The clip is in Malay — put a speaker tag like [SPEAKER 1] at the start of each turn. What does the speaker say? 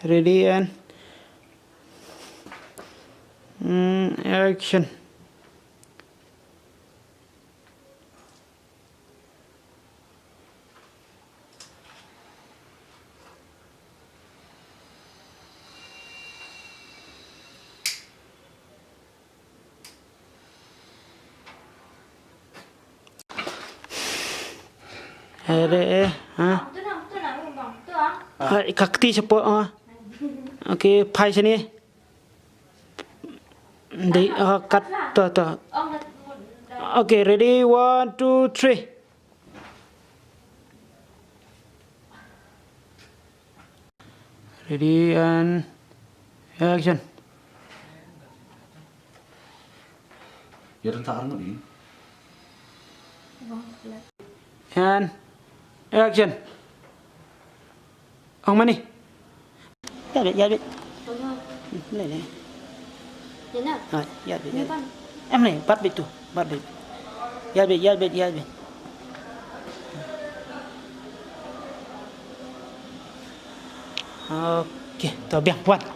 [SPEAKER 1] ready and action. Ada kakti cepat okay phai sini di cut tu okay ready 1 2 3 ready and action. And action. Ông Mani. Dạ biết. Này này.
[SPEAKER 2] Vậy nào?
[SPEAKER 1] Rồi, dạ biết. Em này bắt biết tu, bắt biết. Dạ biết. Okay, tao biang one.